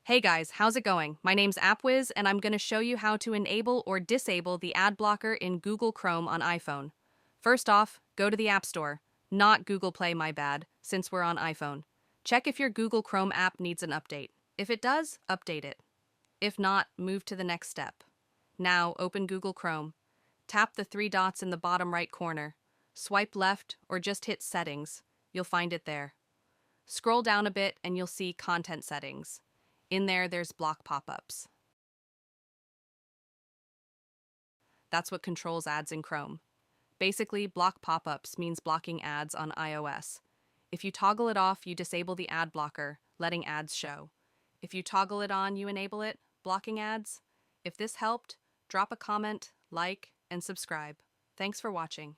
Hey guys, how's it going? My name's AppWiz and I'm going to show you how to enable or disable the ad blocker in Google Chrome on iPhone. First off, go to the App Store. Not Google Play, my bad, since we're on iPhone. Check if your Google Chrome app needs an update. If it does, update it. If not, move to the next step. Now, open Google Chrome. Tap the three dots in the bottom right corner. Swipe left or just hit Settings. You'll find it there. Scroll down a bit and you'll see Content Settings. In there, there's block pop-ups. That's what controls ads in Chrome. Basically, block pop-ups means blocking ads on iOS. If you toggle it off, you disable the ad blocker, letting ads show. If you toggle it on, you enable it, blocking ads. If this helped, drop a comment, like, and subscribe. Thanks for watching.